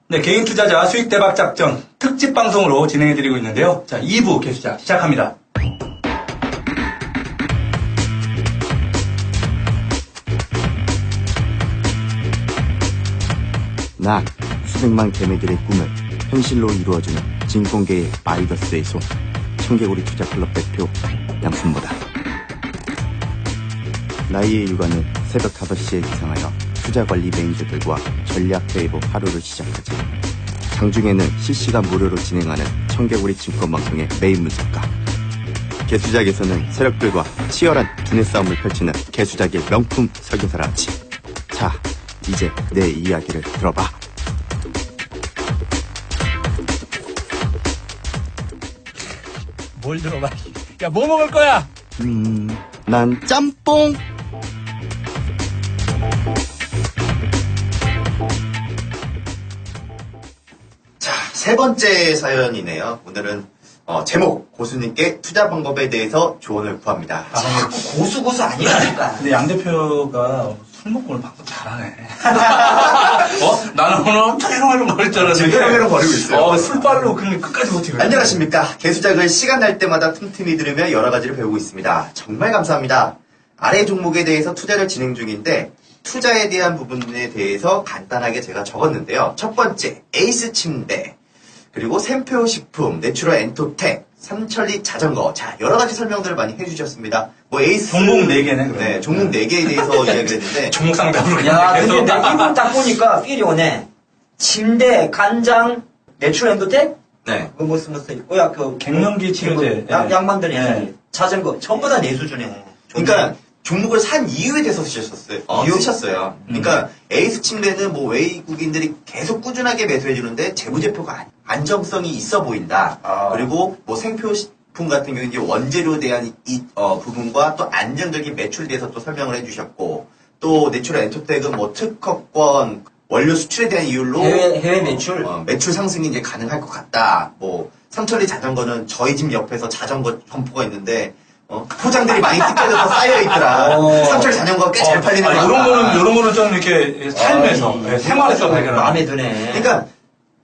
네, 개인 투자자 수익 대박 작전 특집 방송으로 진행해드리고 있는데요. 자, 2부 개수작 시작합니다. 나 수백만 개미들의 꿈을 현실로 이루어주는 진공계의 마이더스의 손, 청개구리 투자클럽 대표 양순보다. 나이의 일과는 새벽 5시에 기상하여 투자관리 매니저들과 전략회의로 하루를 시작하지. 장중에는 실시간 무료로 진행하는 청개구리 증권방송의 메인 분석가. 개수작에서는 세력들과 치열한 두뇌 싸움을 펼치는 개수작의 명품 설계사라 하지. 자, 이제 내 이야기를 들어봐. 뭘 들어봐. 야, 뭐 먹을 거야? 난 짬뽕! 자, 세 번째 사연이네요. 오늘은 제목, 고수님께 투자 방법에 대해서 조언을 구합니다. 자꾸 고수 아니라니까. 근데 양 대표가 술 먹고 오늘 방송 잘하네. 나는 오늘 엄청 해롱해롱 거릴 줄 알았는데. 지금 해롱해롱 거리고 있어요. 술빨로 그냥 끝까지 버티고. 안녕하십니까. 개수작을 시간 날 때마다 틈틈이 들으며 여러 가지를 배우고 있습니다. 정말 감사합니다. 아래 종목에 대해서 투자를 진행 중인데 투자에 대한 부분에 대해서 간단하게 제가 적었는데요. 첫 번째, 에이스 침대, 그리고 샘표 식품, 내추럴 엔토텍, 삼천리 자전거. 자, 여러 가지 설명들을 많이 해주셨습니다. 뭐 에이스 종목 4개네, 그럼. 네, 종목 4개에 대해서 이야기를 했는데 종목 상담으로. 야, 근데 내 이분 딱 보니까 필이 오네. 침대, 간장, 내추럴 엔도텍? 네. 무슨, 뭐야, 갱년기 치료제. 약 만드는 네. 자전거. 전부 다 내 수준이네. 그러니까 종목을 산 이유에 대해서 쓰셨어요. 쓰셨어요. 그러니까 에이스 침대는 뭐 외국인들이 계속 꾸준하게 매수해 주는데 재무제표가 안정성이 있어 보인다. 그리고 뭐 생표식품 같은 경우는 이제 원재료에 대한 이 부분과 또 안정적인 매출에 대해서 또 설명을 해주셨고, 또 내추럴 엔토텍은 뭐 특허권 원료 수출에 대한 이유로 해외 매출 매출 상승이 이제 가능할 것 같다. 뭐 삼천리 자전거는 저희 집 옆에서 자전거 점포가 있는데 포장들이 많이 뜯겨져서 쌓여있더라. 삼천리 자전거가 꽤 잘 팔리는 거 같다. 이런 거는 좀 이렇게 삶에서, 생활에서 발견하는. 마음에 드네. 그러니까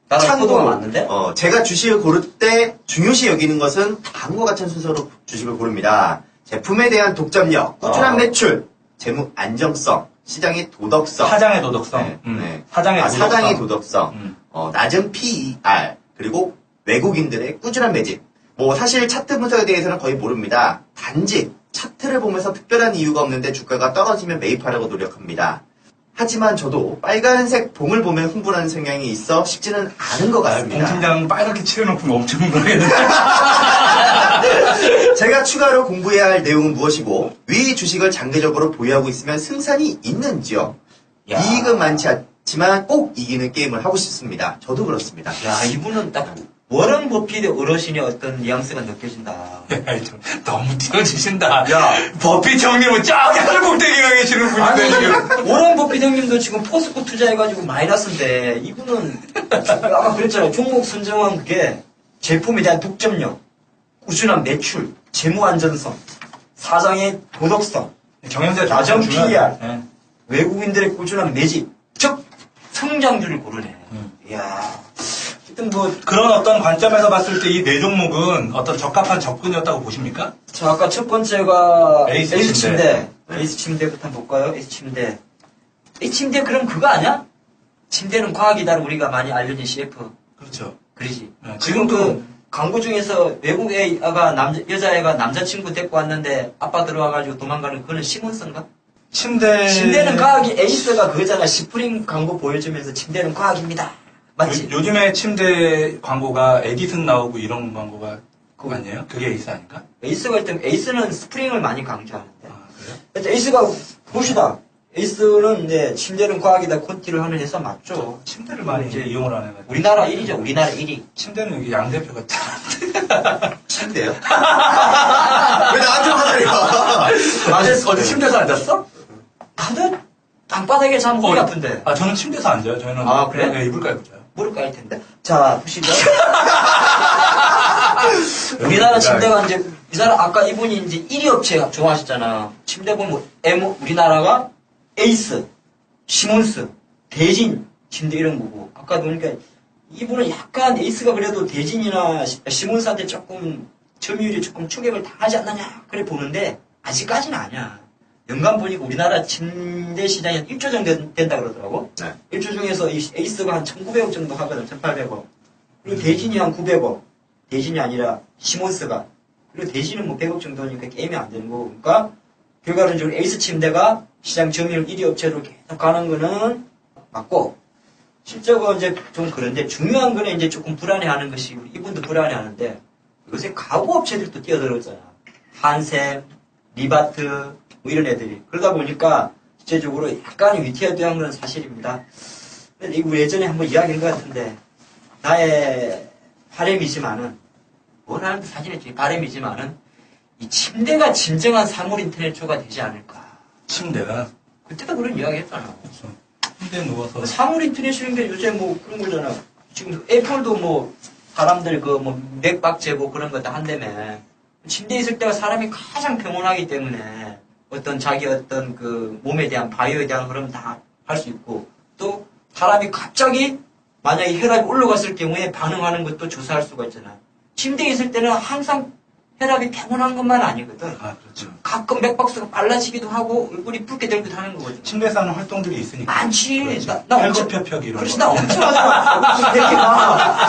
나랑 포도가 맞는데? 제가 주식을 고를 때 중요시 여기는 것은 다음과 같은 순서로 주식을 고릅니다. 제품에 대한 독점력, 꾸준한 매출, 재무 안정성, 시장의 도덕성. 사장의 도덕성. 네. 사장의 도덕성. 낮은 PER, 그리고 외국인들의 꾸준한 매집. 뭐 사실 차트 분석에 대해서는 거의 모릅니다. 단지 차트를 보면서 특별한 이유가 없는데 주가가 떨어지면 매입하려고 노력합니다. 하지만 저도 빨간색 봉을 보면 흥분하는 성향이 있어 쉽지는 않은 것 같습니다. 봉팀장 빨갛게 칠해놓고 엄청 흥분하겠는데. 제가 추가로 공부해야 할 내용은 무엇이고 위 주식을 장기적으로 보유하고 있으면 승산이 있는지요? 야. 이익은 많지 않지만 꼭 이기는 게임을 하고 싶습니다. 저도 그렇습니다. 야, 이분은 딱 워런 버핏의 어르신의 어떤 뉘앙스가 느껴진다. 야, 좀 너무 띄워주신다. 버핏 형님은 저기 하늘꼭대기가 계시는 분인데, 지금. 워런 버핏 형님도 지금 포스코 투자해가지고 마이너스인데 이분은 아까 그랬잖아요. 종목 선정한 그게 제품에 대한 독점력, 꾸준한 매출, 재무 안전성, 사장의 도덕성, 경영자 낮은 중요하죠. PR, 네. 외국인들의 꾸준한 매집, 즉 성장률을 고르네. 이야. 하여튼 뭐 그런 어떤 관점에서 봤을 때 이 네 종목은 어떤 적합한 접근이었다고 보십니까? 자, 아까 첫 번째가 에이스 에이스 침대. 침대. 에이스 침대부터 한번 볼까요? 에이스 침대. 이 침대 그럼 그거 아니야? 침대는 과학이다를 우리가 많이 알려진 CF. 그렇죠. 그러지. 네, 지금 지금도- 그 광고 중에서 외국 여자애가 남자친구 데리고 왔는데 아빠 들어와가지고 도망가는 그거는 심은서인가? 침대는 과학이 에이스가 그거잖아. 스프링 광고 보여주면서 침대는 과학입니다. 맞지? 요즘에 침대 광고가 에디슨 나오고 이런 광고가 그거 아니에요? 그게 에이스 아닌가? 에이스가 일단 에이스는 스프링을 많이 강조하는데. 아, 그래요? 일단 에이스가 봅시다. 에이스는 이제 침대는 과학이다 콘티를 하는 회사 맞죠? 침대를 많이 이제 이용을 안 해가지고. 우리나라 1위죠. 우리나라 1위. 침대는 여기 양 대표가 침대요? 왜 나한테 화살이야? 어제 침대에서 앉았어? 다들 땅바닥에 자면 허리 아픈데. 아, 저는 침대에서 앉아요. 저희는. 아, 그래? 네, 이불 깔고 자요. 무릎 깔 텐데. 자, 보시죠. 우리나라 침대가 이제, 이 사람, 아까 이분이 이제 1위 업체 좋아하셨잖아. 침대 보면, 우리나라가 에이스, 시몬스, 대진, 침대 이런 거고. 아까 보니까 이분은 약간 에이스가 그래도 대진이나 시몬스한테 조금 점유율이 조금 추격을 당하지 않느냐 그래 보는데 아직까지는 아니야. 연간 보니까 우리나라 침대 시장이 한 1조 정도 된다 그러더라고. 네. 1조 중에서 이 에이스가 한 1,900억 정도 하거든. 1,800억. 그리고 대진이 한 900억. 대진이 아니라 시몬스가. 그리고 대진은 뭐 100억 정도니까 게임이 안 되는 거고. 그러니까 결과론적으로 에이스 침대가 시장 점유율 1위 업체로 계속 가는 거는 맞고, 실제로 이제 좀 그런데 중요한 거는 이제 조금 불안해하는 것이, 이분도 불안해하는데, 요새 가구 업체들도 뛰어들었잖아. 한샘, 리바트, 뭐 이런 애들이. 그러다 보니까, 실제적으로 약간 위태해도한 건 사실입니다. 근데 이거 예전에 한번 이야기한 것 같은데, 나의 바람이지만은, 원하는 사진에 바람이지만은, 이 침대가 진정한 사물 인터넷쇼가 되지 않을까. 침대가 그때도 그런 이야기 했잖아. 침대에 누워서 사물 인터넷쇼인 게 요새 뭐 그런 거잖아. 지금 애플도 뭐, 사람들 그 뭐, 맥박 재고 그런 거 다 한다며. 침대에 있을 때가 사람이 가장 평온하기 때문에, 어떤 자기 어떤 그 몸에 대한 바이오에 대한 그런 다 할 수 있고, 또 사람이 갑자기 만약에 혈압이 올라갔을 경우에 반응하는 것도 조사할 수가 있잖아. 침대에 있을 때는 항상 혈압이 평온한 것만 아니거든. 아 그렇죠. 가끔 맥박수가 빨라지기도 하고 얼굴이 붉게 되기도 하는 거거든. 침대에서 하는 활동들이 있으니까. 많지. 그렇지. 나 엄청 펼쳐펴펴기 이런 그렇지 거. 나 엄청 하잖아.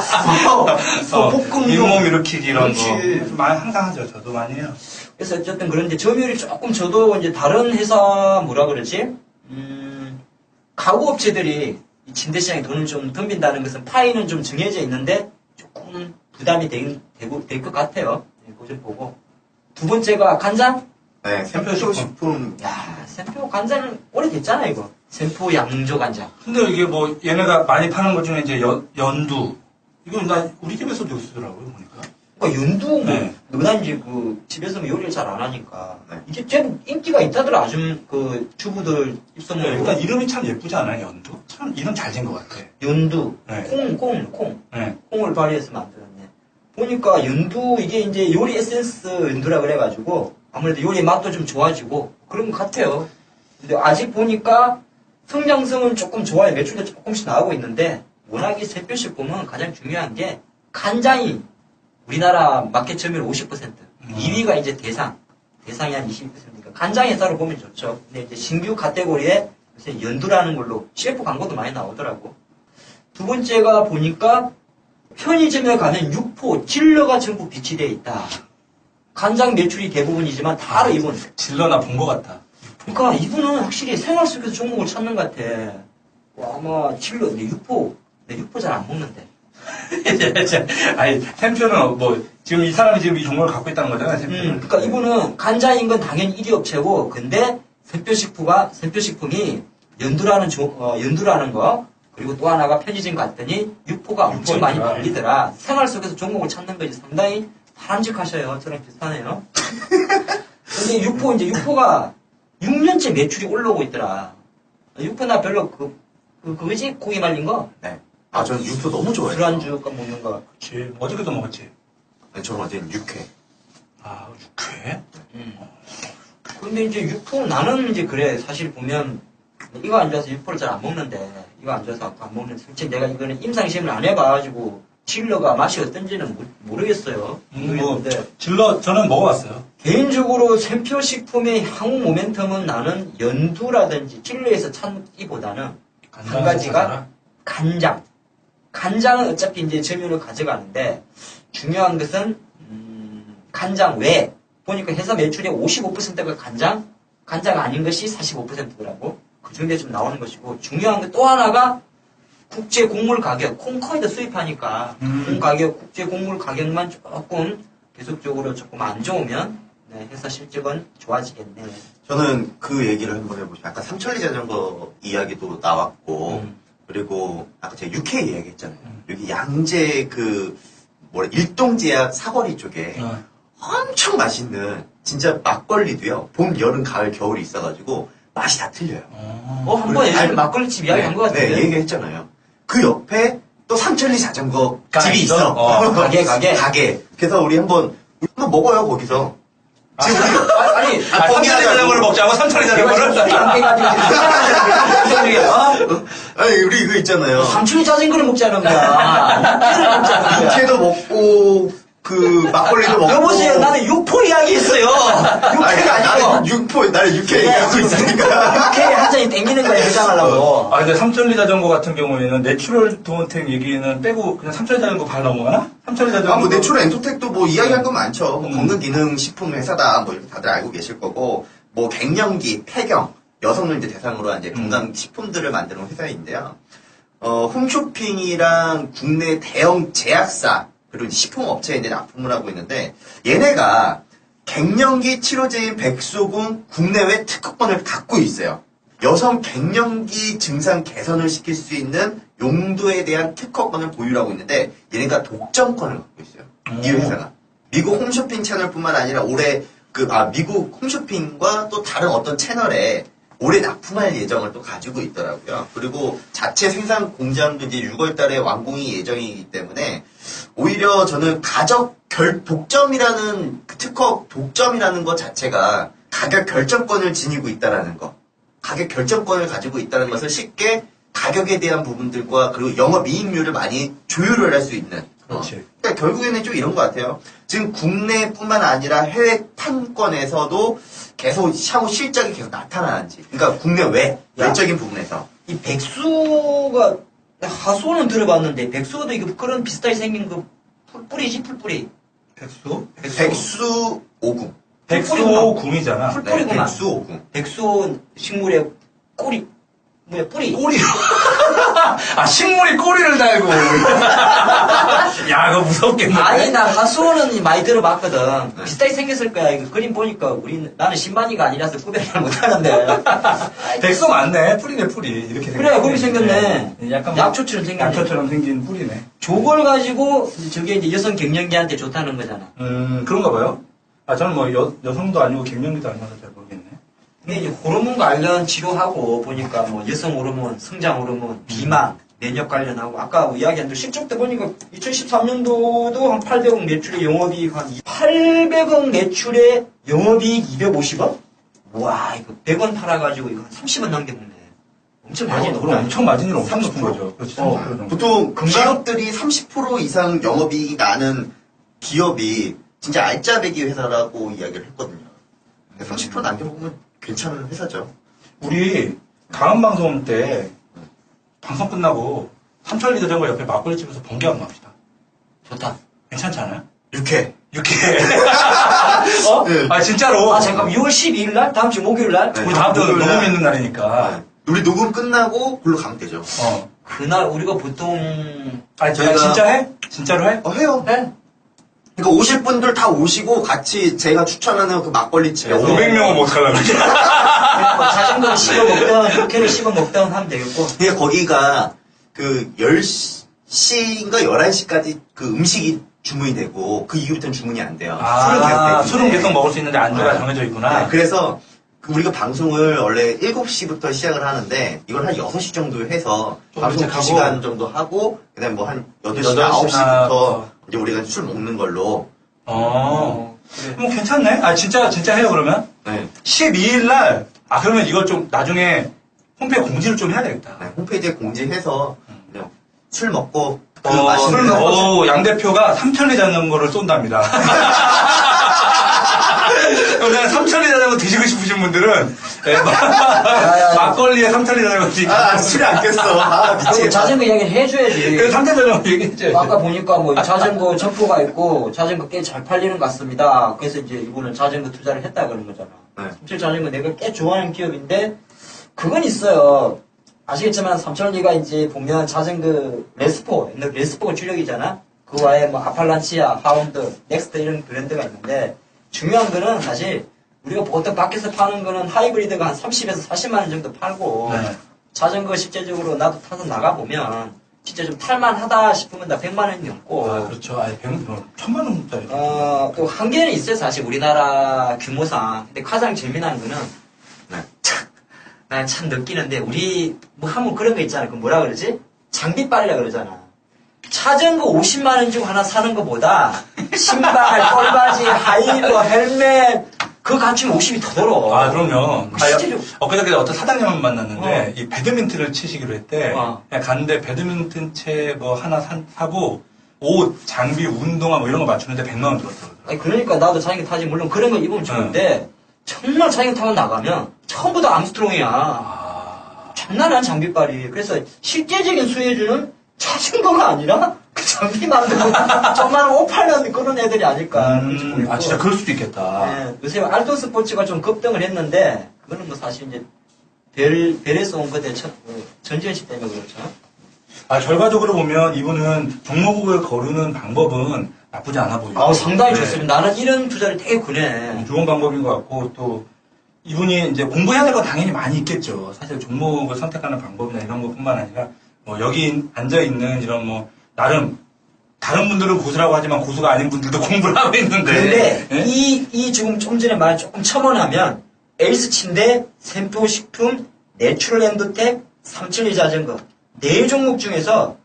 복근 잇몸 일으키기 이런 그렇지. 거. 많이 항상 하죠. 저도 많이 해요. 그래서 어쨌든 그런데 점유율이 조금 저도 이제 다른 회사 뭐라 그러지? 가구 업체들이 이 침대 시장에 돈을 좀 덤빈다는 것은 파이는 좀 정해져 있는데 조금 부담이 될 것 같아요. 네, 그거 좀 보고. 두 번째가 간장? 네, 샘표 식품. 야, 샘표 간장은 오래됐잖아, 이거. 샘표 양조 간장. 근데 이게 뭐 얘네가 많이 파는 것 중에 이제 연두. 이건 나 우리 집에서도 쓰더라고요 보니까. 그러니까 연두 뭐, 네. 너나 이제 그 집에서 요리를 잘 안 하니까. 네. 이게 좀 인기가 있다더라, 아줌, 그 주부들 입소문. 일단 이름이 참 예쁘지 않아요 연두? 참 이름 잘 진 것 같아. 연두. 네. 콩. 네. 콩을 발휘해서 만들었네. 보니까 연두, 이게 이제 요리 에센스 연두라 그래가지고, 아무래도 요리 맛도 좀 좋아지고, 그런 것 같아요. 근데 아직 보니까 성장성은 조금 좋아요. 매출도 조금씩 나오고 있는데, 워낙 이 샘표식품은 가장 중요한 게, 간장이 우리나라 마켓 점유율 50%, 2위가 이제 대상이 한 20%니까, 간장 회사로 보면 좋죠. 근데 이제 신규 카테고리에 요새 연두라는 걸로 CF 광고도 많이 나오더라고. 두 번째가 보니까, 편의점에 가면 육포, 딜러가 전부 비치되어 있다. 간장 매출이 대부분이지만 다로 이분. 질러나 본 것 같아. 그러니까 이분은 확실히 생활 속에서 종목을 찾는 것 같아. 와, 아마 딜러, 내 육포 잘 안 먹는데. 아니 샘표는 뭐 지금 이 사람이 지금 이 종목을 갖고 있다는 거잖아요. 샘표는. 그러니까 이분은 간장인 건 당연히 1위 업체고, 근데 샘표식품이 연두라는 거, 그리고 또 하나가 편의점 갔더니 육포가 엄청 많이 팔리더라. 생활 속에서 종목을 찾는 거지 상당히 바람직하셔요. 저랑 비슷하네요. 근데 육포가 6년째 매출이 올라오고 있더라. 육포 나 별로 그거지? 고기 말린 거? 네. 아, 저는 육포 너무 좋아해요. 술안주 먹는 거. 그치. 어저께도 먹었지. 네, 저는 어제는 육회. 아 육회? 근데 이제 육포 나는 이제 그래. 사실 보면 이거 안 좋아서 육포를 잘 안 먹는데, 이거 안 좋아서 안 먹는데, 솔직히 내가 이거는 임상시험을 안 해봐가지고 딜러가 맛이 어떤지는 모르겠어요. 뭐 질러 저는 먹어봤어요. 개인적으로 샘표식품의 향후 모멘텀은 나는 연두라든지 딜러에서 찾기보다는 한 가지가 간장. 간장은 어차피 이제 점유율을 가져가는데, 중요한 것은 간장 외에 보니까 회사 매출의 55%가 간장 아닌 것이 45%더라고. 그 정도에 좀 나오는 것이고, 중요한 거 또 하나가 국제 곡물 가격, 콩커이도 수입하니까 콩 가격, 국제 곡물 가격만 조금 계속적으로 조금 안 좋으면 네, 회사 실적은 좋아지겠네. 저는 그 얘기를 한번 해보죠. 아까 삼천리 자전거 이야기도 나왔고, 그리고 아까 제가 육회 이야기했잖아요. 여기 양재 일동제약 사거리 쪽에 엄청 맛있는 진짜 막걸리도요. 봄, 여름, 가을, 겨울이 있어가지고 맛이 다 틀려요. 한번 예전에 막걸리집 이야기 한 것 같은데. 네, 얘기했잖아요. 그 옆에 또 삼천리 자전거 집이 있어. 가게. 그래서 우리 한번 먹어요, 거기서. 지금 우리 아니, 삼천리 포기하자고. 자전거를 먹자고 삼천리 자전거를. 이렇게 해가지고 아니 우리 이거 있잖아요. 삼촌이 자전거를 먹자는 거야. 육회를 먹자는 거야. 육회도 먹고 그 막걸리도 먹고. 여보세요, 나는 육포 이야기했어요. 육회가 아니고. 나는 육포, 나는 육회 얘기하고 있으니까. 육회 한 잔이 땡기는 거야, 해장하려고. 아, 근데 삼천리 자전거 같은 경우에는 내추럴 도어텍 얘기는 빼고 그냥 삼천리 자전거 바로 넘어가나? 삼천리 자전거. 뭐 내추럴 엔토텍도 뭐 이야기할 건 많죠. 뭐 건강기능식품 회사다, 뭐 이렇게 다들 알고 계실 거고, 뭐 갱년기, 폐경, 여성을 이제 대상으로 한 이제 건강식품들을 만드는 회사인데요. 홈쇼핑이랑 국내 대형 제약사, 그리고 식품업체에 이제 납품을 하고 있는데, 얘네가 갱년기 치료제인 백소군 국내외 특허권을 갖고 있어요. 여성 갱년기 증상 개선을 시킬 수 있는 용도에 대한 특허권을 보유하고 있는데, 얘네가 독점권을 갖고 있어요. 이 회사가. 미국 홈쇼핑 채널뿐만 아니라 올해 미국 홈쇼핑과 또 다른 어떤 채널에 올해 납품할 예정을 또 가지고 있더라고요. 그리고 자체 생산 공장도 이제 6월 달에 완공이 예정이기 때문에 오히려 저는 독점이라는 그 특허 독점이라는 것 자체가 가격 결정권을 지니고 있다라는 거. 가격 결정권을 가지고 있다는 것을 쉽게 가격에 대한 부분들과 그리고 영업이익률을 많이 조율을 할 수 있는. 그렇지. 그러니까 결국에는 좀 이런 것 같아요. 지금 국내뿐만 아니라 해외 판권에서도 계속 향후 실적이 계속 나타나는지. 그러니까 국내 외적인 부분에서. 이 백수가, 하수는 들어봤는데, 백수도 이거 그런 비슷하게 생긴 그 풀뿌리지, 풀뿌리. 백수? 백수 오금. 백수 구미잖아. 네, 풀뿌리구만. 백수 오금. 백수 식물의 뿌리. 뭐야, 뿌리. 꼬리. 아, 식물이 꼬리를 달고. 야, 그거 무섭겠네. 아니, 나 하수원은 많이 들어봤거든. 비슷하게 생겼을 거야. 이거 그림 보니까 나는 신반이가 아니라서 구별을 못하는데. 백수 맞네. 뿌리네, 뿌리. 이렇게 그래, 그렇게 생겼네. 약간 약초처럼 생겼네. 약초처럼 생긴 뿌리네. 저걸 가지고 저게 이제 여성 갱년기한테 좋다는 거잖아. 그런가 봐요. 아, 저는 뭐 여성도 아니고 갱년기도 아니어서 잘 모르겠네. 근데 이제 호르몬 관련 치료하고 보니까 뭐 여성 호르몬, 성장 호르몬, 비만, 면역 관련하고 아까 이야기한 대로 실적 때 보니까 2013년도도 한 800억 매출에 영업이익 한 800억 매출에 영업이익 250원? 와, 이거 100원 팔아가지고 이거 한 30원 남겨먹네. 엄청 많이 그럼 넣어. 엄청 마진율 엄청 높은 거죠. 그렇지. 30% 정도. 보통 기업들이 30% 이상 영업이익이 나는 기업이 진짜 알짜배기 회사라고 이야기를 했거든요. 30% 남겨먹으면 괜찮은 회사죠. 우리 다음 방송 때 방송 끝나고 삼천리 자전거 옆에 막걸리 집에서 번개 한번 합시다. 좋다. 괜찮지 않아요? 육회. 어? 네. 아, 진짜로. 아, 잠깐 6월 12일 날? 다음 주 목요일 날? 네. 우리 다음 주 목요일 날. 녹음 있는 날이니까. 네. 우리 녹음 끝나고 글로 가면 되죠. 그날 우리가 보통 아니, 저희가- 진짜 해? 진짜로 해? 해요. 네? 그러니까 오실 분들 다 오시고 같이 제가 추천하는 그 막걸리 집에서 500명은 못 가려면. 뭐 자전거를 씹어 먹던, 육회를 씹어 먹던 하면 되겠고. 근데 거기가 그 10시인가 11시까지 그 음식이 주문이 되고 그 이후부터는 주문이 안 돼요. 술은 계속 아, 되는데. 술은 계속 먹을 수 있는데 안주가 네. 정해져 있구나. 네, 그래서 우리가 방송을 원래 7시부터 시작을 하는데 이걸 한 6시 정도 해서 좀 방송 일찍 하고. 2시간 정도 하고 그다음에 뭐 한 8시, 8시나 9시부터 이제 우리가 술 먹는 걸로 뭐 괜찮네. 아, 진짜 해요, 그러면? 네. 12일 날, 그러면 이걸 좀 나중에 홈페이지 공지를 좀 해야 되겠다. 네, 홈페이지에 공지해서 그냥 술 먹고 그 맛있는 양 대표가 삼천리 자전거를 쏜답니다. 그러면 삼천리 자전거 드시고 싶으신 분들은 막걸리에 삼천리 자전거 드시고 술이 안 깼어. 그리고 미치겠다. 자전거 이야기를 해줘야지. 그 삼천 자전거 얘기했죠. 아까 보니까 뭐 자전거 점포가 있고 자전거 꽤 잘 팔리는 것 같습니다. 그래서 이제 이분은 자전거 투자를 했다 그런 거잖아. 네. 삼천 자전거 내가 꽤 좋아하는 기업인데 그건 있어요. 아시겠지만 삼천리가 이제 보면 자전거 레스포가 주력이잖아. 그 외에 뭐 아팔란치아, 하운드, 넥스트 이런 브랜드가 있는데 중요한 거는 사실 우리가 보통 밖에서 파는 거는 하이브리드가 한 30에서 40만 원 정도 팔고 네. 자전거 실제적으로 나도 타서 나가보면 진짜 좀 탈만하다 싶으면 다 100만 원이 넘고 그렇죠. 1,000만 원짜리. 또 한계는 있어요 사실 우리나라 규모상. 근데 가장 재미난 거는 네. 난 참 느끼는데 우리 뭐 하면 그런 거 있잖아. 그 뭐라 그러지? 장비빨이라 그러잖아. 자전거 50만 원 주고 하나 사는 것보다 신발, 꼴바지, 하이버, 헬멧 그거 갖추면 50이 더 들어. 아, 그럼요. 실제로. 엊그저께 어떤 사장님을 만났는데, 이 배드민턴을 치시기로 했대. 어. 그냥 갔는데 배드민턴 채 뭐 하나 사고, 옷, 장비, 운동화 뭐 이런 거 맞추는데 100만 원 들었더라고요. 아니, 그러니까 나도 자전거 타지. 물론 그런 거 입으면 좋은데, 정말 자전거 타고 나가면 처음부 터 암스트롱이야. 장난한 장비빨이. 그래서 실제적인 수혜주는 자전거가 아니라 그 장비 만들고 정말 옷 팔는 그런 애들이 아닐까. 아, 진짜 그럴 수도 있겠다. 네, 요새 알돈 스포츠가 좀 급등을 했는데, 그거는 뭐 사실 이제 별에서 온 거대 전지현 씨 때문에 그렇죠. 아, 결과적으로 보면 이분은 종목을 거르는 방법은 나쁘지 않아 보여요. 상당히 네. 좋습니다. 나는 이런 투자를 되게 권해. 좋은 방법인 것 같고, 또, 이분이 이제 공부해야 될 건 당연히 많이 있겠죠. 사실 종목을 선택하는 방법이나 이런 것 뿐만 아니라, 뭐, 여기 앉아있는 이런 뭐, 나름, 다른 분들은 고수라고 하지만 고수가 아닌 분들도 공부를 하고 있는데. 근데, 네? 이 지금 좀 전에 말 조금 첨언하면, 에이스 침대, 샘표 식품, 내추럴 엔도텍, 372 자전거. 4종목 중에서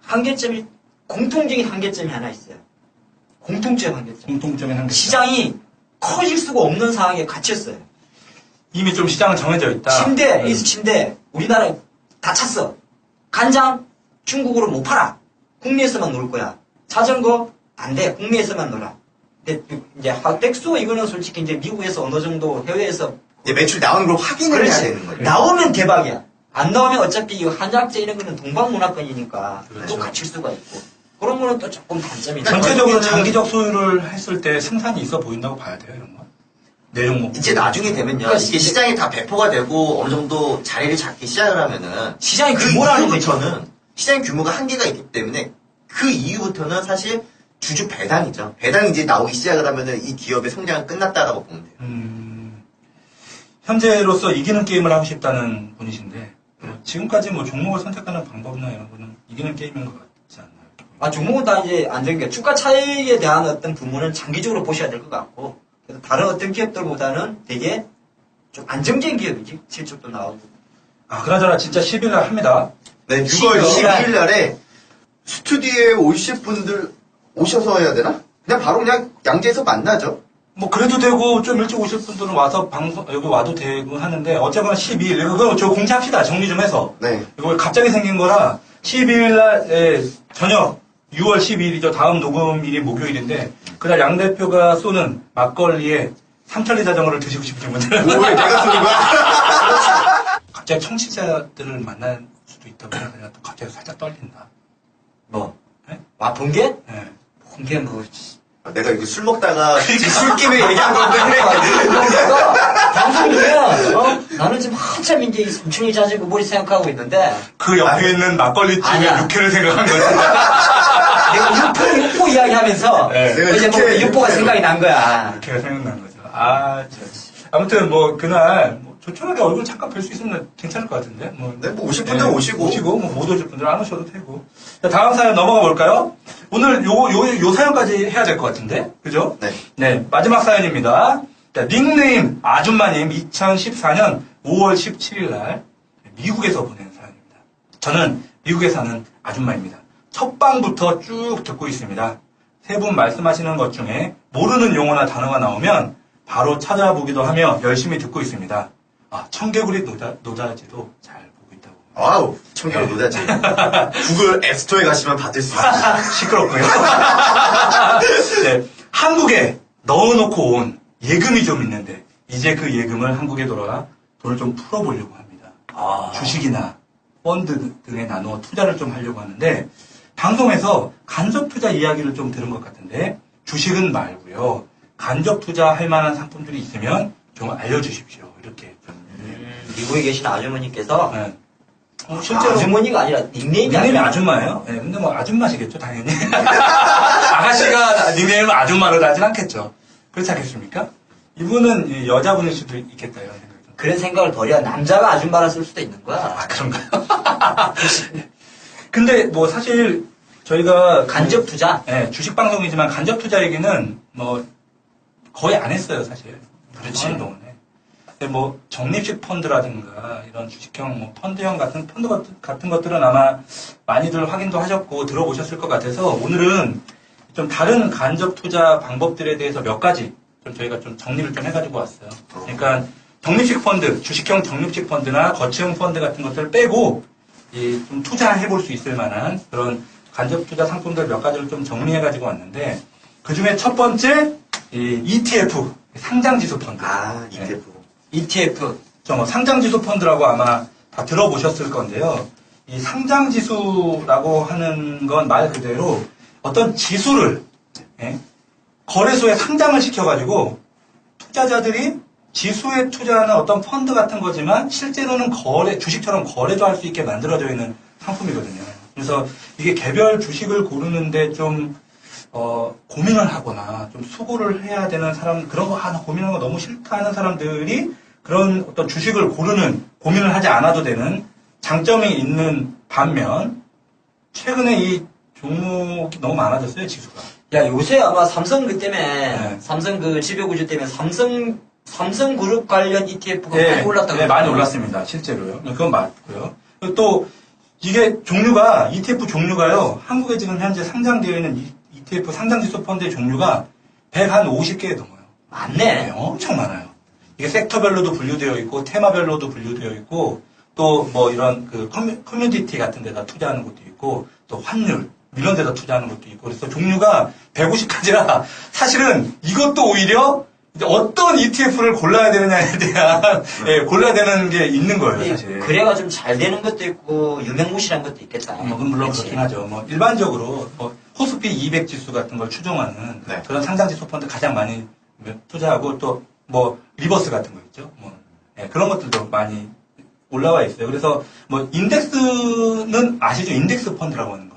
공통적인 한계점이 하나 있어요. 공통적 한계점. 공통점인 한계. 시장이 커질 수가 없는 상황에 갇혔어요. 이미 좀 시장은 정해져 있다. 침대, 에이스 침대, 우리나라에 다 찼어. 간장, 중국으로 못 팔아. 국내에서만 놀 거야. 자전거, 안 돼. 국내에서만 놀아. 근데 이제 백수 이거는 솔직히 이제 미국에서 어느 정도 해외에서 이제 매출 나오는 걸 확인을 해야 되는 거예요. 나오면 대박이야. 안 나오면 어차피 이 한약재 이런 거는 동방문화권이니까 그렇죠. 또 갇힐 수가 있고. 그런 거는 또 조금 단점이 있다. 전체적으로 장기적 소유를 했을 때 승산이 있어 보인다고 봐야 돼요, 이런 거. 내 종목. 이제 나중에 되면요. 그러니까 이게 시장이 다 배포가 되고 어느 정도 자리를 잡기 시작을 하면은 시장이 그 규모라는 게 이후부터는 시장 규모가 한계가 있기 때문에 그 이후부터는 사실 주주 배당이죠. 배당이 이제 나오기 시작을 하면은 이 기업의 성장은 끝났다라고 보면 돼요. 현재로서 이기는 게임을 하고 싶다는 분이신데, 지금까지 뭐 종목을 선택하는 방법이나 이런 거는 이기는 게임인 것 같지 않나요? 종목은 다 이제 안정기업. 주가 차익에 대한 어떤 부분은 장기적으로 보셔야 될 것 같고, 그래서 다른 어떤 기업들보다는 되게 좀 안정적인 기업이지. 실적도 나오고. 아, 그나저나 진짜 10일 날 합니다. 네, 6월 12일 12일 날에 스튜디오에 오실 분들 오셔서 해야 되나? 그냥 바로 그냥 양재에서 만나죠. 뭐 그래도 되고 좀 일찍 오실 분들은 와서 여기 와도 되고 하는데 어쨌거나 12일 이거 저 공지합시다. 정리 좀 해서. 네. 이거 갑자기 생긴 거라 12일 날 저녁 6월 12일이죠. 다음 녹음일이 목요일인데 그날 양 대표가 쏘는 막걸리에 삼천리 자전거를 드시고 싶은 분들은 왜 내가 쓰는 거야? 갑자기 청취자들을 만날 수도 있다고 생각하니까 또 갑자기 살짝 떨린다. 뭐? 네? 번개? 네. 번개 뭐. 내가 이거 술 먹다가 술김에 얘기한 건데. 방송 중에, 나는 지금 한참 이제 이 삼촌이 자전거 머리 생각하고 있는데, 그 옆에 있는 막걸리집의 아니야. 육회를 생각한 거지. 내가 육포 이야기하면서, 네. 내가 이제 뭐 육포가 생각이 난 거야. 육회가 생각난 거죠. 아무튼 뭐 그날 뭐 조촐하게 얼굴 잠깐 뵐 수 있으면 괜찮을 것 같은데. 네, 뭐 오실 분들 오시고. 뭐 못 오실 분들 안 오셔도 되고. 자, 다음 사연 넘어가 볼까요? 오늘 요 사연까지 해야 될 것 같은데, 그죠? 네. 네, 마지막 사연입니다. 자, 닉네임 아줌마님 2014년 5월 17일 날 미국에서 보낸 사연입니다. 저는 미국에 사는 아줌마입니다. 첫 방부터 쭉 듣고 있습니다. 세 분 말씀하시는 것 중에 모르는 용어나 단어가 나오면 바로 찾아보기도 하며 열심히 듣고 있습니다. 청개구리 노자지도 잘 보고 있다고. 와우, 청개구 네. 노자지. 구글 앱스토어에 가시면 받을 수 있어요. 시끄럽고요. 네, 한국에 넣어놓고 온 예금이 좀 있는데 이제 그 예금을 한국에 돌아가 돈을 좀 풀어보려고 합니다. 주식이나 펀드 등에 나누어 투자를 좀 하려고 하는데 방송에서 간접 투자 이야기를 좀 들은 것 같은데 주식은 말고요. 간접 투자할 만한 상품들이 있으면 좀 알려주십시오. 이렇게 좀. 미국에 계신 아주머니께서, 네. 실제로 아주머니가 아니라 닉네임이 닉네임이 아니라 아줌마예요? 네, 근데 뭐 아줌마시겠죠, 당연히. 아가씨가 닉네임을 아줌마로 하진 않겠죠. 그렇지 않겠습니까? 이분은 여자분일 수도 있겠다, 이런 생각이 좀. 그런 생각을 버려. 남자가 아줌마라 쓸 수도 있는 거야. 그런가요? 근데 뭐 사실 저희가 간접 투자? 네, 주식 방송이지만 간접 투자 얘기는 뭐 거의 안 했어요, 사실. 그렇지. 한동안에. 근데 뭐 적립식 펀드라든가 이런 주식형 뭐 펀드형 같은 펀드 같은 것들은 아마 많이들 확인도 하셨고 들어보셨을 것 같아서 오늘은 좀 다른 간접 투자 방법들에 대해서 몇 가지 좀 저희가 좀 정리를 좀 해가지고 왔어요. 그러니까 적립식 펀드, 주식형 적립식 펀드나 거치형 펀드 같은 것들을 빼고 좀 투자해볼 수 있을 만한 그런 간접 투자 상품들 몇 가지를 좀 정리해가지고 왔는데 그 중에 첫 번째 ETF 상장지수 펀드. ETF. ETF. 뭐 상장지수 펀드라고 아마 다 들어보셨을 건데요. 이 상장지수라고 하는 건 말 그대로 어떤 지수를 거래소에 상장을 시켜가지고 투자자들이 지수에 투자하는 어떤 펀드 같은 거지만 실제로는 주식처럼 거래도 할 수 있게 만들어져 있는 상품이거든요. 그래서 이게 개별 주식을 고르는데 좀 고민을 하거나 좀 수고를 해야 되는 사람, 그런 거 하나 고민하는 거 너무 싫다 하는 사람들이 그런 어떤 주식을 고르는 고민을 하지 않아도 되는 장점이 있는 반면 최근에 이 종목이 너무 많아졌어요, 지수가. 야, 요새 아마 삼성 그 때문에, 네. 삼성 그 지배구조 때문에 삼성그룹 관련 ETF가 많이 올랐다고. 네, 많이 올랐습니다. 실제로요. 그건 맞고요. 그리고 또 이게 종류가 ETF 종류가요. 한국에 지금 현재 상장되어 있는 ETF 상장지수 펀드의 종류가 150개 넘어요. 많네. 네, 엄청 많아요. 이게 섹터별로도 분류되어 있고 테마별로도 분류되어 있고 또 뭐 이런 그 커뮤니티 같은 데다 투자하는 것도 있고 또 환율 이런 데다 투자하는 것도 있고 그래서 종류가 150가지라 사실은 이것도 오히려 이제 어떤 ETF를 골라야 되느냐에 대한 골라야 되는 게 있는 거예요, 사실. 거래가 좀 잘 되는 것도 있고 유명무실한 것도 있겠다. 물론 그렇긴 하죠. 뭐 일반적으로 코스피 200 지수 같은 걸 추종하는 네. 그런 상장지수 펀드 가장 많이 투자하고 또 뭐 리버스 같은 거 있죠. 그런 것들도 많이 올라와 있어요. 그래서 뭐 인덱스는 아시죠? 인덱스 펀드라고 하는 거.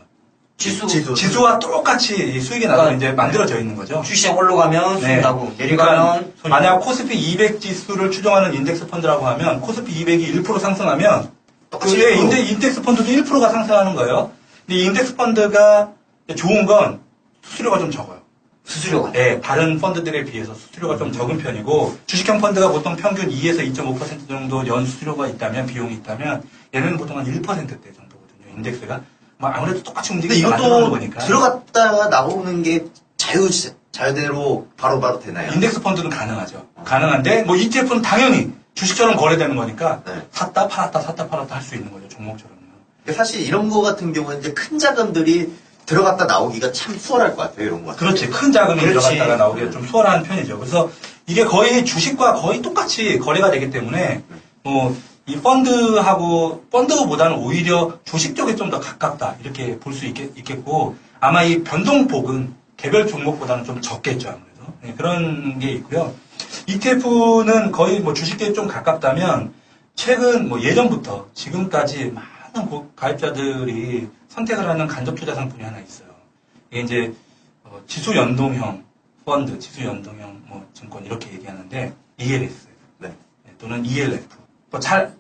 지수와 똑같이 수익이 나서 이제 만들어져 있는 거죠. 주시장 올라가면 수익 나고 내려가면 그러니까 만약 코스피 200 지수를 추종하는 인덱스 펀드라고 하면 코스피 200이 1% 상승하면 인덱스 펀드도 1%가 상승하는 거예요. 근데 이 인덱스 펀드가 좋은 건 수수료가 좀 적어요. 수수료가? 네, 다른 펀드들에 비해서 수수료가 좀 적은 편이고 주식형 펀드가 보통 평균 2에서 2.5% 정도 연 수수료가 있다면 비용이 있다면 얘는 보통 한 1%대 정도거든요. 인덱스가. 아무래도 똑같이 움직이는 이것도 거니까. 들어갔다가 나오는 게 자유대로 바로바로 되나요? 인덱스 펀드는 가능하죠. 가능한데 뭐 ETF는 당연히 주식처럼 거래되는 거니까 네. 샀다 팔았다 할 수 있는 거죠. 종목처럼요. 사실 이런 거 같은 경우는 이제 큰 자금들이 들어갔다 나오기가 참 수월할 것 같아요. 이런 거. 그렇지. 큰 자금이 그렇지. 들어갔다가 나오기가 좀 수월한 편이죠. 그래서 이게 거의 주식과 거의 똑같이 거래가 되기 때문에 이 펀드보다는 오히려 주식 쪽에 좀 더 가깝다. 이렇게 볼 수 있겠고, 아마 이 변동폭은 개별 종목보다는 좀 적겠죠, 아무래도. 네, 그런 게 있고요. ETF는 거의 뭐 주식에 좀 가깝다면, 최근 예전부터 지금까지 많은 가입자들이 선택을 하는 간접 투자 상품이 하나 있어요. 이게 이제, 지수 연동형 펀드, 지수 연동형 증권 이렇게 얘기하는데, ELS. 네. 또는 ELF.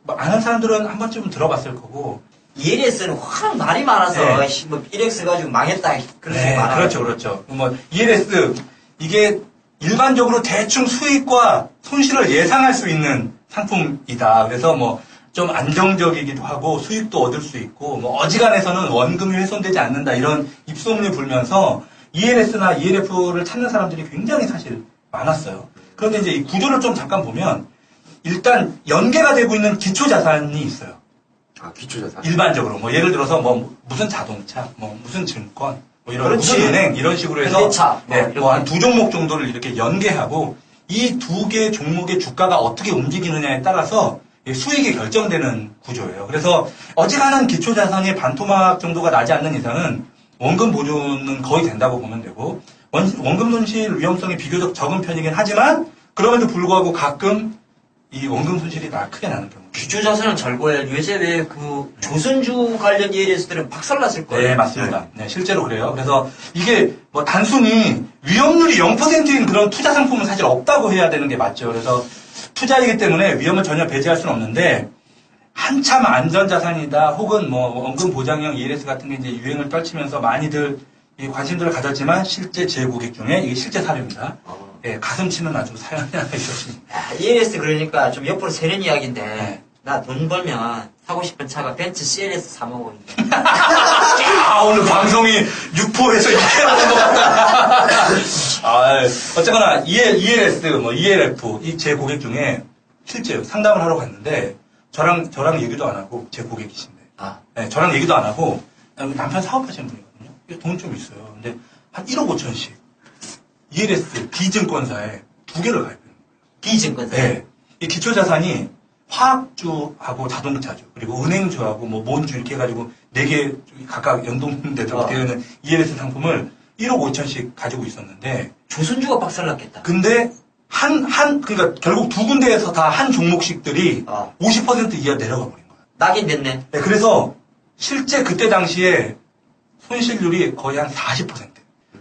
아는 사람들은 한 번쯤은 들어봤을 거고. ELS는 워낙 말이 많아서, 1X 가지고 망했다. 그런 식으로 말하는. 그렇죠. ELS, 이게 일반적으로 대충 수익과 손실을 예상할 수 있는 상품이다. 그래서 좀 안정적이기도 하고, 수익도 얻을 수 있고, 어지간해서는 원금이 훼손되지 않는다. 이런 입소문이 불면서, ELS나 ELF를 찾는 사람들이 굉장히 사실 많았어요. 그런데 이제 이 구조를 좀 잠깐 보면, 일단 연계가 되고 있는 기초 자산이 있어요. 기초 자산. 일반적으로 예를 들어서 무슨 자동차, 무슨 증권, 이런 그렇지. 무슨 은행 이런 식으로 해서 현대차, 한 두 종목 정도를 이렇게 연계하고 이 두 개의 종목의 주가가 어떻게 움직이느냐에 따라서 수익이 결정되는 구조예요. 그래서 어지간한 기초 자산이 반토막 정도가 나지 않는 이상은 원금 보존은 거의 된다고 보면 되고 원금 손실 위험성이 비교적 적은 편이긴 하지만 그럼에도 불구하고 가끔 이 원금 손실이 크게 나는 경우. 기초 자산은 잘 보여요. 요새 왜 조선주 관련 ELS들은 박살났을 거예요. 네, 맞습니다. 네, 실제로 그래요. 그래서 이게 단순히 위험률이 0%인 그런 투자 상품은 사실 없다고 해야 되는 게 맞죠. 그래서 투자이기 때문에 위험을 전혀 배제할 수는 없는데 한참 안전자산이다 혹은 원금 보장형 ELS 같은 게 이제 유행을 떨치면서 많이들 이 관심들을 가졌지만 실제 제 고객 중에 이게 실제 사례입니다. 가슴 치는 아주 사연이 하나 있었습니다. ELS 그러니까 좀 옆으로 새는 이야기인데 네. 나 돈 벌면 사고 싶은 차가 벤츠 CLS 350인데. 아, 오늘 방송이 6%에서 6%가 된 것 같다. 아, 어쨌거나, ELS, ELF, 제 고객 중에 실제 상담을 하러 갔는데, 저랑 얘기도 안 하고, 제 고객이신데. 네, 저랑 얘기도 안 하고, 남편 사업하시는 분이거든요. 돈 좀 있어요. 근데 한 1억 5천씩. ELS, B증권사에 2개를 가입해요. B증권사. 네. 이 기초자산이 화학주하고 자동차주, 그리고 은행주하고 뭐 뭔주 이렇게 해가지고 4개 각각 연동되도록 되어 있는 ELS 상품을 1억 5천씩 가지고 있었는데, 조선주가 박살났겠다. 근데 그러니까 결국 두 군데에서 다 한 종목씩들이 50% 이하 내려가 버린 거야. 낙인 됐네. 네, 그래서 실제 그때 당시에 손실률이 거의 한 40%.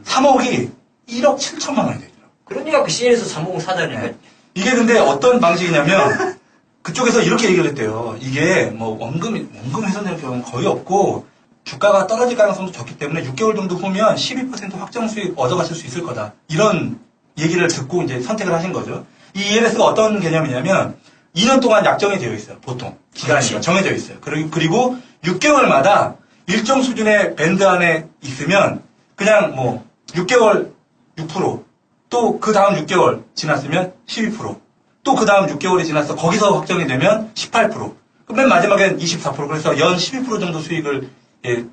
3억이 1억 7천만 원이 되더라고요. 그러니까 그 CLS 350 사자니까. 네. 이게 근데 어떤 방식이냐면, 그쪽에서 이렇게 얘기를 했대요. 이게 뭐 원금 훼손될 경우는 거의 없고, 주가가 떨어질 가능성도 적기 때문에 6개월 정도 후면 12% 확정 수익 얻어가실 수 있을 거다. 이런 얘기를 듣고 이제 선택을 하신 거죠. 이 ELS가 어떤 개념이냐면, 2년 동안 약정이 되어 있어요. 보통. 기간이 정해져 있어요. 그리고 6개월마다 일정 수준의 밴드 안에 있으면, 그냥 뭐 6개월 6%, 또 그 다음 6개월 지났으면 12%, 또 그 다음 6개월이 지나서 거기서 확정이 되면 18%, 맨 마지막엔 24%, 그래서 연 12% 정도 수익을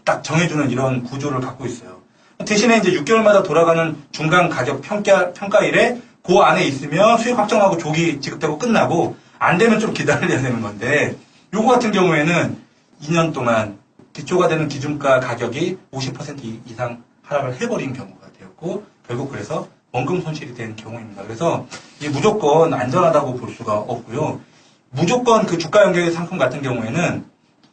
딱 정해주는 이런 구조를 갖고 있어요. 대신에 이제 6개월마다 돌아가는 중간 가격 평가일에 그 안에 있으면 수익 확정하고 조기 지급되고 끝나고, 안 되면 좀 기다려야 되는 건데, 요거 같은 경우에는 2년 동안 기초가 되는 기준가 가격이 50% 이상 하락을 해버린 경우가 되었고, 결국 그래서 원금 손실이 된 경우입니다. 그래서 이게 무조건 안전하다고 볼 수가 없고요. 무조건 그 주가 연결 상품 같은 경우에는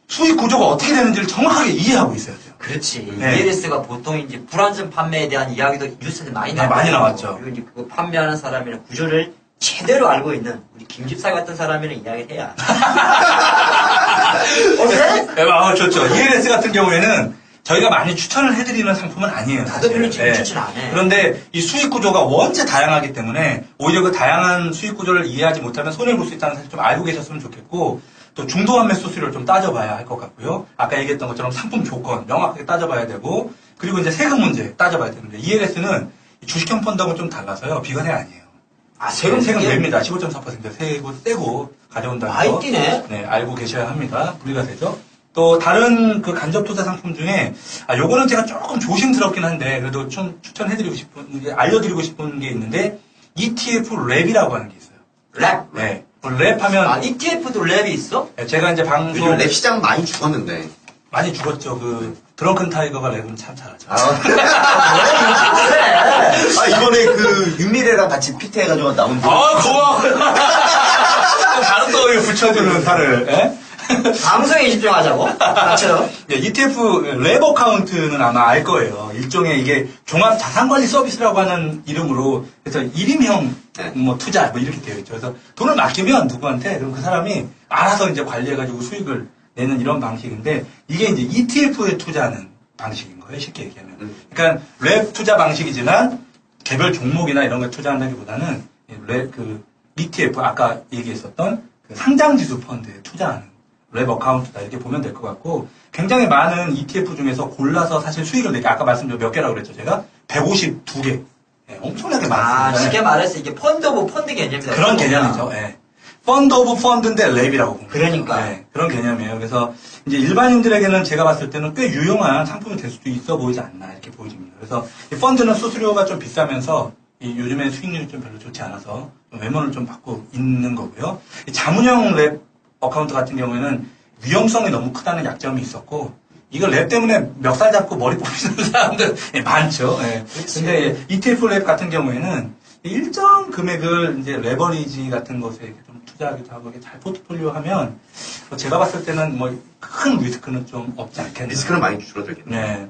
수익 구조가 어떻게 되는지를 정확하게 이해하고 있어야 돼요. 그렇지. 네. ELS가 보통 이제 불안전 판매에 대한 이야기도 뉴스에 많이 네, 많이 나왔죠. 그리고 이제 그 판매하는 사람이나 구조를 제대로 알고 있는 우리 김집사 같은 사람이랑 이야기를 해야. 어때? 네, 좋죠. ELS 같은 경우에는 저희가 많이 추천을 해드리는 상품은 아니에요. 나도 별로 사실. 추천 안 해. 그런데 이 수익 구조가 원체 다양하기 때문에 오히려 그 다양한 수익 구조를 이해하지 못하면 손해볼 수 있다는 사실 좀 알고 계셨으면 좋겠고, 또 중도환매 수수료를 좀 따져봐야 할 것 같고요. 아까 얘기했던 것처럼 상품 조건 명확하게 따져봐야 되고, 그리고 이제 세금 문제 따져봐야 되는데, ELS는 주식형 펀드하고 좀 달라서요. 비과세 아니에요. 세금 냅니다. 15.4% 세금 떼고 가져온다는 거. 많이 뛰네. 네, 알고 계셔야 합니다. 분리과세죠. 또 다른 그 간접 투자 상품 중에, 요거는 제가 조금 조심스럽긴 한데 그래도 좀 추천해드리고 싶은 게, 알려드리고 싶은 게 있는데, ETF 랩이라고 하는 게 있어요. 랩? 네. 랩하면 ETF도 랩이 있어? 제가 이제 방송 요즘 랩 시장 많이 죽었는데. 많이 죽었죠. 그 드렁큰 타이거가 랩은 참 잘하죠. 이번에 그 윤미래랑 같이 피트해가지고 나온. 고마워. 다른 거 붙여주는 살을. 예? 방송에 집중하자고? 나처럼? ETF 랩 어카운트는 아마 알 거예요. 일종의 이게 종합 자산관리 서비스라고 하는 이름으로, 그래서 1인형 뭐 투자 뭐 이렇게 되어 있죠. 그래서 돈을 맡기면 누구한테, 그럼 그 사람이 알아서 이제 관리해가지고 수익을 내는 이런 방식인데, 이게 이제 ETF에 투자하는 방식인 거예요. 쉽게 얘기하면. 그러니까 랩 투자 방식이지만 개별 종목이나 이런 거 투자한다기보다는 그 ETF, 아까 얘기했었던 그 상장지수 펀드에 투자하는 랩 어카운트다, 이렇게 보면 될 것 같고, 굉장히 많은 ETF 중에서 골라서 사실 수익을 내게, 아까 말씀드린 몇 개라고 그랬죠, 제가? 152개. 네, 엄청나게 많습니다. 쉽게 말해서 이게 펀드 오브 펀드 개념이다. 그런 개념이죠. 네. 펀드 오브 펀드인데 랩이라고 봅니다. 그러니까. 네, 그런 개념이에요. 그래서 이제 일반인들에게는 제가 봤을 때는 꽤 유용한 상품이 될 수도 있어 보이지 않나, 이렇게 보여집니다. 그래서 이 펀드는 수수료가 좀 비싸면서 요즘에 수익률이 좀 별로 좋지 않아서 좀 외면을 좀 받고 있는 거고요. 이 자문형 랩 어카운트 같은 경우에는 위험성이 너무 크다는 약점이 있었고, 이걸 랩 때문에 멱살 잡고 머리 뽑히는 사람들 많죠. 예. 근데 ETF 랩 같은 경우에는 일정 금액을 이제 레버리지 같은 것에 좀 투자하기도 하고, 잘 포트폴리오 하면 제가 봤을 때는 뭐 큰 리스크는 좀 없지 않겠나. 리스크는 많이 줄어들겠네. 네.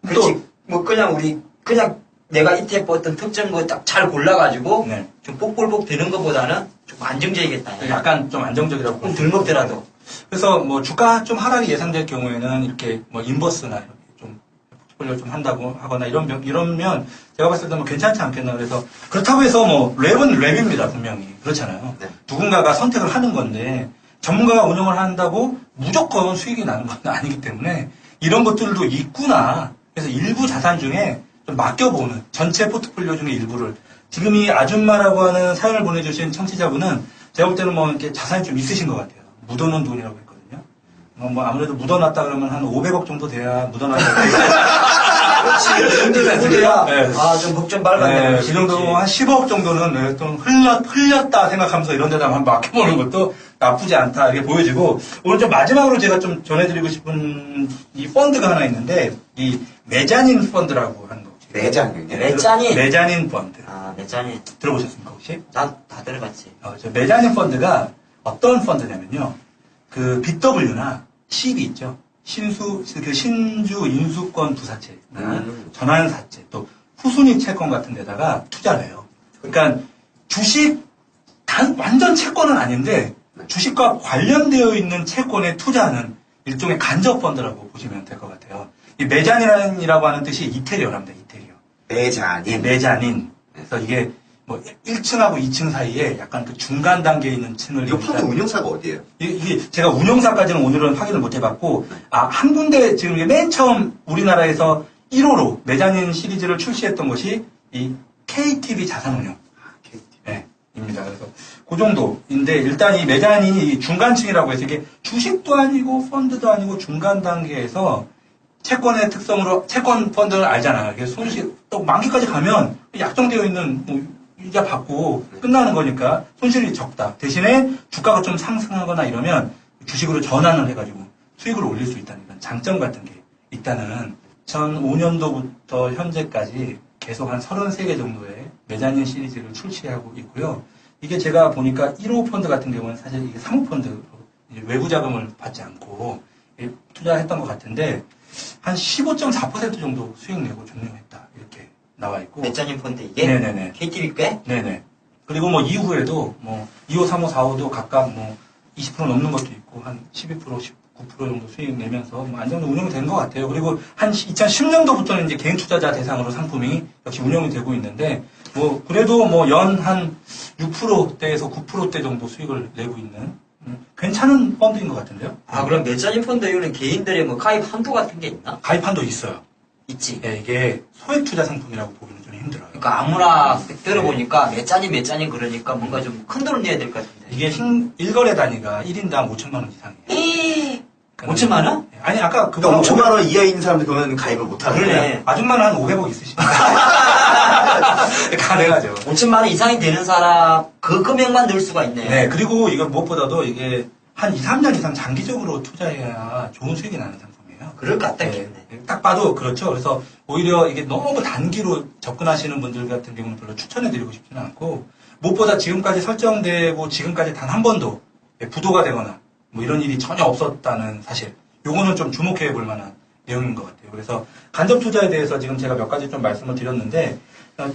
그렇지. 뭐 그냥 내가 ETF 어떤 특정 거 딱 잘 골라가지고 네. 좀 뽁뽁뽁 되는 것보다는 좀 안정적이겠다. 약간 좀 안정적이라고. 조금 덜 먹더라도. 그래서 뭐 주가 좀 하락이 예상될 경우에는 이렇게 뭐 인버스나 이렇게 좀 포트폴리오 좀 한다고 하거나 이러면 제가 봤을 때 뭐 괜찮지 않겠나. 그래서 그렇다고 해서 뭐 랩은 랩입니다, 분명히. 그렇잖아요. 네. 누군가가 선택을 하는 건데, 전문가가 운영을 한다고 무조건 수익이 나는 건 아니기 때문에 이런 것들도 있구나. 그래서 일부 자산 중에 좀 맡겨보는 전체 포트폴리오 중에 일부를 지금 이 아줌마라고 하는 사연을 보내주신 청취자분은 제가 볼 때는 뭐 이렇게 자산이 좀 있으신 것 같아요. 묻어놓은 돈이라고 했거든요. 뭐 아무래도 묻어놨다 그러면 한 500억 정도 돼야 묻어놨다. 그렇지. 그래요? 네. 좀 목 좀 밟았네. 네, 그 정도 한 10억 정도는 네, 좀 흘렸다 생각하면서 이런 데다 한번 맡겨보는 것도 나쁘지 않다 이렇게 보여지고 오늘 좀 마지막으로 제가 좀 전해드리고 싶은 이 펀드가 하나 있는데 이 메자닌 펀드라고 하는 거 혹시 내장이요. 메자닌 펀드 메자닌. 들어보셨습니까 혹시? 난 다 들어봤지. 저 메자닌 펀드가 어떤 펀드냐면요 그 BW나 CB 있죠 그 신주 인수권 부사채 전환사채 또 후순위 채권 같은 데다가 투자를 해요. 그러니까 주식 완전 채권은 아닌데 주식과 관련되어 있는 채권에 투자하는 일종의 간접 펀드라고 보시면 될 것 같아요. 이 메자닌이라고 하는 뜻이 이태리어랍니다. 이태리어. 메자닌. 그래서 이게 뭐 1층하고 2층 사이에 약간 그 중간 단계에 있는 층을 이거 펀드 운용사가 어디예요? 이게 제가 운용사까지는 오늘은 확인을 못 해봤고 한 군데 지금 이게 맨 처음 우리나라에서 1호로 메자닌 시리즈를 출시했던 것이 이 KTB 자산운용. 네, 입니다. 그래서 그 정도인데 일단 이 메자닌이 중간층이라고 해서 이게 주식도 아니고 펀드도 아니고 중간 단계에서 채권의 특성으로 채권 펀드를 알잖아요. 이게 손실 또 만기까지 가면 약정되어 있는 뭐 이자 받고 끝나는 거니까 손실이 적다. 대신에 주가가 좀 상승하거나 이러면 주식으로 전환을 해가지고 수익을 올릴 수 있다는 이런 장점 같은 게 있다는 2005년도부터 현재까지 계속 한 33개 정도의 메자닌 시리즈를 출시하고 있고요. 이게 제가 보니까 1호 펀드 같은 경우는 사실 이게 사모펀드로 외부 자금을 받지 않고 투자했던 것 같은데 한 15.4% 정도 수익 내고 종료했다. 이렇게 나와 있고. 메자닌 펀드 이게? 네네네. KTB 꽤? 네네. 그리고 뭐 이후에도 뭐 2호, 3호, 4호도 각각 뭐 20% 넘는 것도 있고 한 12%, 19% 정도 수익 내면서 뭐 안정적으로 운영이 된 것 같아요. 그리고 한 2010년도부터는 이제 개인 투자자 대상으로 상품이 역시 운영이 되고 있는데 뭐 그래도 뭐 연 한 6%대에서 9%대 정도 수익을 내고 있는 괜찮은 펀드인 것 같은데요. 그럼 메자닌 펀드 이거는 개인들의 뭐 가입 한도 같은 게 있나? 가입한도 있어요. 있지. 네, 이게 소액 투자 상품이라고 보기는 좀 힘들어요. 그러니까 아무나 들어보니까 메자닌 그러니까 뭔가 좀 큰 돈을 내야 될 것 같은데. 이게 1거래 단위가 1인당 5천만 원 이상이에요. 5천만 원? 아니 아까 그러니까 5천만 원 이하에 있는 사람들 그러면 가입을 못 하는 거예요. 그러네. 아줌마는 한 500억 있으시니까 가능하죠. 5천만 원 이상이 되는 사람 그 금액만 넣을 수가 있네요. 네, 그리고 이건 무엇보다도 이게 한 2, 3년 이상 장기적으로 투자해야 좋은 수익이 나는 상품이에요. 그럴 것 같다, 네, 딱 봐도 그렇죠. 그래서 오히려 이게 너무 단기로 접근하시는 분들 같은 경우는 별로 추천해드리고 싶지는 않고 무엇보다 지금까지 설정되고 지금까지 단 한 번도 부도가 되거나 뭐 이런 일이 전혀 없었다는 사실. 요거는 좀 주목해 볼 만한 내용인 것 같아요. 그래서 간접 투자에 대해서 지금 제가 몇 가지 좀 말씀을 드렸는데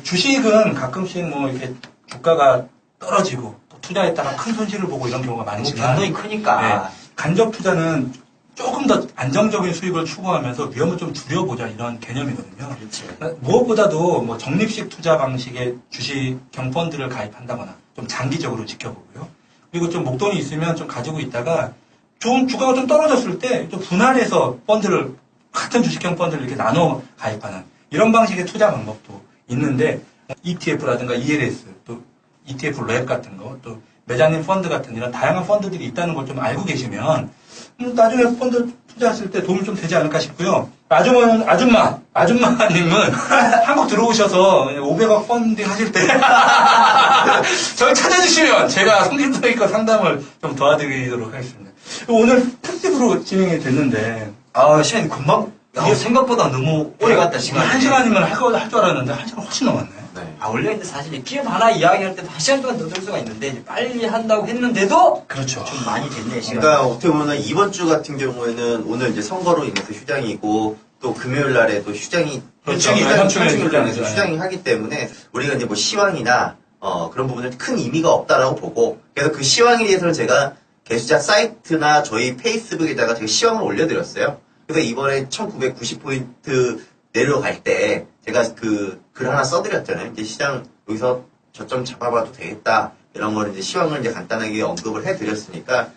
주식은 가끔씩 뭐 이렇게 주가가 떨어지고 또 투자했다가 큰 손실을 보고 이런 경우가 많지만 변동이 크니까. 네, 간접 투자는 조금 더 안정적인 수익을 추구하면서 위험을 좀 줄여보자 이런 개념이거든요. 그렇지. 무엇보다도 뭐 적립식 투자 방식의 주식 경펀드를 가입한다거나 좀 장기적으로 지켜보고요. 그리고 좀 목돈이 있으면 좀 가지고 있다가 좀 주가가 좀 떨어졌을 때 좀 분할해서 펀드를 같은 주식형 펀드를 이렇게 나눠 가입하는 이런 방식의 투자 방법도 있는데 ETF라든가 ELS 또 ETF 랩 같은 거 또 메자닌 펀드 같은 이런 다양한 펀드들이 있다는 걸 좀 알고 계시면 나중에 펀드 투자하실 때 도움이 좀 되지 않을까 싶고요. 아줌마님은 한국 들어오셔서 500억 펀딩 하실 때 저를 찾아주시면 제가 성심성의껏 상담을 좀 도와드리도록 하겠습니다. 오늘 특집으로 진행이 됐는데 시간이 금방 이게 생각보다 너무 오래 갔다 시간이. 1시간이면 할 줄 알았는데 1시간 훨씬 넘었네. 네. 원래 근데 사실 기업 하나 이야기할 때도 1시간 동안 더 들 수가 있는데 이제 빨리 한다고 했는데도 그렇죠. 좀 많이 됐네 시간. 그러니까 어떻게 보면 이번 주 같은 경우에는 오늘 이제 선거로 인해서 휴장이고 또 금요일 날에 또 휴장이 현충일로 인해서 휴장이 하기 때문에 우리가 이제 뭐 시황이나 그런 부분에 큰 의미가 없다라고 보고 그래서 그 시황에 대해서는 제가 개수작 사이트나 저희 페이스북에다가 제가 시황을 올려드렸어요. 그래서 이번에 1990포인트 내려갈 때 제가 그 글 하나 써드렸잖아요. 이제 시장 여기서 저점 잡아봐도 되겠다. 이런 거를 이제 시황을 이제 간단하게 언급을 해드렸으니까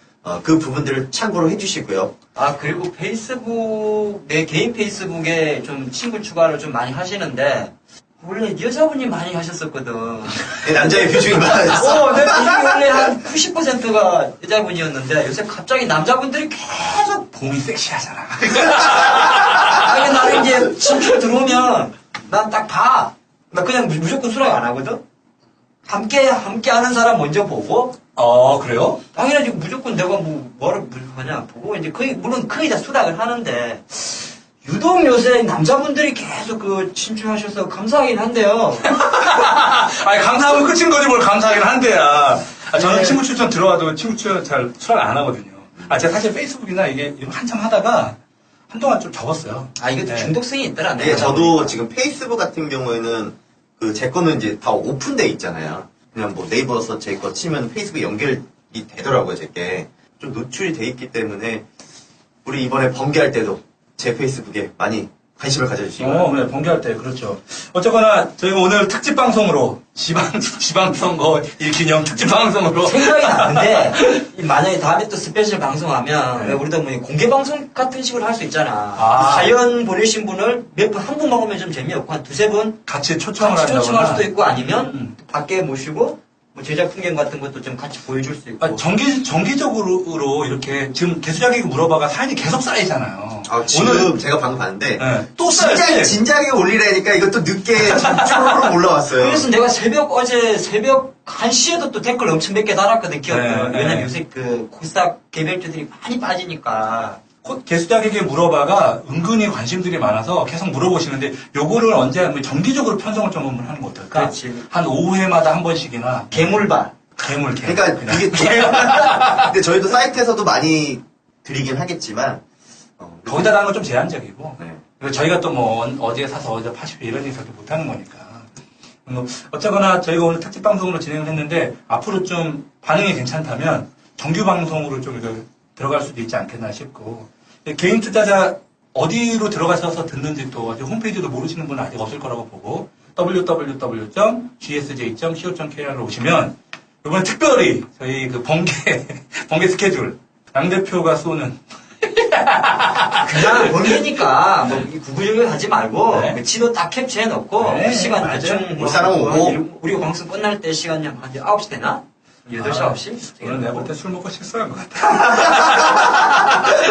그 부분들을 참고로 해주시고요. 아, 그리고 페이스북, 내 개인 페이스북에 좀 친구 추가를 좀 많이 하시는데, 원래 여자분이 많이 하셨었거든. 네, 남자의 비중이 많아졌어. 내 비중이 원래 한 90%가 여자분이었는데, 요새 갑자기 남자분들이 계속, 봄이 섹시하잖아. 아니, 나는 이제 친구 들어오면, 난 딱 봐. 나 그냥 무조건 수락 안 하거든? 함께 하는 사람 먼저 보고, 그래요? 당연하지, 무조건 내가 뭐를 하냐, 보고, 이제 물론 거의 다 수락을 하는데, 유독 요새 남자분들이 계속 친추하셔서 감사하긴 한데요. 아니, 감사하면 끝인 거지, 뭘 감사하긴 한데야. 저는 네. 친구 추천 들어와도 친구 추천 잘 수락 안 하거든요. 제가 사실 페이스북이나 이게 이런 거 한참 하다가, 한동안 좀 접었어요. 이것도 네. 중독성이 있더라. 네, 저도 지금 페이스북 같은 경우에는 제 거는 이제 다 오픈돼 있잖아요. 그냥 뭐 네이버에서 제 거 치면 페이스북 연결이 되더라고요, 제게. 좀 노출이 돼 있기 때문에 우리 이번에 번개할 때도 제 페이스북에 많이 관심을 가져주시고요. 네, 번개할 때, 그렇죠. 어쨌거나, 저희가 오늘 특집 방송으로, 지방선거 일기념 특집 방송으로. 생각이 나는데, 만약에 다음에 또 스페셜 방송하면, 네. 우리도 뭐 공개 방송 같은 식으로 할 수 있잖아. 아. 사연 보내신 분을 한 분만 오면 좀 재미없고, 한 두세 분 같이 초청을 같이 한다거나. 초청할 수도 있고, 아니면 음. 밖에 모시고, 뭐 제작 풍경 같은 것도 좀 같이 보여줄 수 있고. 정기적으로 이렇게, 지금 개수작에게 물어봐가 사연이 계속 쌓이잖아요. 지금 제가 방금 봤는데 네, 또 쌓였지. 진작에 올리라니까 이것도 늦게 쪼로록 올라왔어요. 그래서 내가 어제 새벽 1시에도 또 댓글 엄청 몇 개 달았거든, 기억나. 네, 왜냐면 네. 요새 코스닥 개별주들이 많이 빠지니까. 곧 개수작에게 물어봐가 은근히 관심들이 많아서 계속 물어보시는데 요거를 언제 뭐 정기적으로 편성을 좀 한번 하는 거 어떨까? 그렇지. 한 5회마다 한 번씩이나 개물발. 개물. 그러니까 그냥. 이게 근데 저희도 사이트에서도 많이 드리긴 하겠지만 거기다 다는 건 좀 제한적이고 네. 그리고 저희가 또 뭐 어디에 사서 어디에 파시고 이런 얘기 절대 못하는 거니까 뭐 어쩌거나 저희가 오늘 특집 방송으로 진행을 했는데 앞으로 좀 반응이 괜찮다면 정규 방송으로 좀 이거 들어갈 수도 있지 않겠나 싶고 개인 투자자 어디로 들어가셔서 듣는지 또 아직 홈페이지도 모르시는 분은 아직 없을 거라고 보고 www.gsj.co.kr로 오시면 이번에 특별히 저희 그 번개 스케줄 양 대표가 쏘는 그냥 번개니까 뭐 구구절절 하지 말고 네. 그 지도 딱 캡처해 놓고 네, 시간 맞아요. 대충 올 사람 오고. 우리 방송 끝날 때 시간이 한 9시 되나? 8시, 9시? 오늘 내가 볼 때 술 먹고 실수한 것 같아.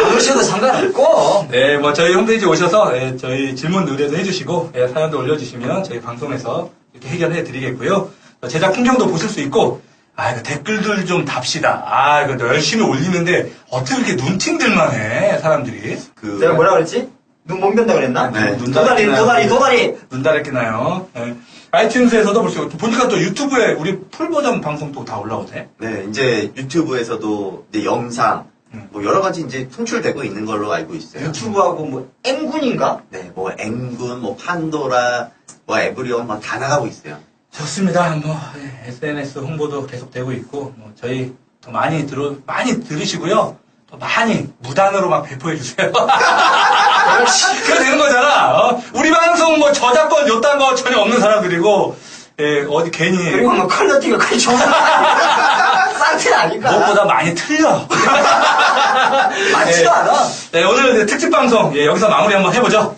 안 오셔도 상관없고 네, 뭐 저희 홈페이지 오셔서 저희 질문 의뢰도 해주시고 사연도 올려주시면 저희 방송에서 이렇게 해결해 드리겠고요. 제작 풍경도 보실 수 있고 그 댓글들 좀 답시다. 이거 열심히 올리는데 어떻게 이렇게 눈팅들만 해 사람들이. 내가 뭐라 그랬지? 눈 못 변다 그랬나? 네. 도다리 눈 다랬기나요? 네. 아이튠즈에서도 볼 수 있고 보니까 또 유튜브에 우리 풀 버전 방송도 다 올라오네. 네, 이제 유튜브에서도 이제 영상 뭐 여러 가지 이제 송출되고 있는 걸로 알고 있어요. 유튜브하고 뭐 M군인가? 네, 뭐 앵군, 뭐 판도라, 뭐 에브리온 뭐 다 나가고 있어요. 좋습니다. 뭐 SNS 홍보도 계속되고 있고 뭐 저희 더 많이 들으시고요. 더 많이 무단으로 막 배포해 주세요. 그래 되는 거잖아. 우리 방송 뭐 저작권 요딴 거 전혀 없는 사람들이고 어디 괜히 그리고 뭐 퀄리티가 그리 좋은 싼티 아닌가? 무엇보다 많이 틀려. 맞지도 않아. 네, 오늘 특집 방송 여기서 마무리 한번 해보죠.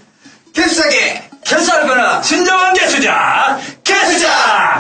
개수작에 결사할 거나 진정한 개수자 개수자.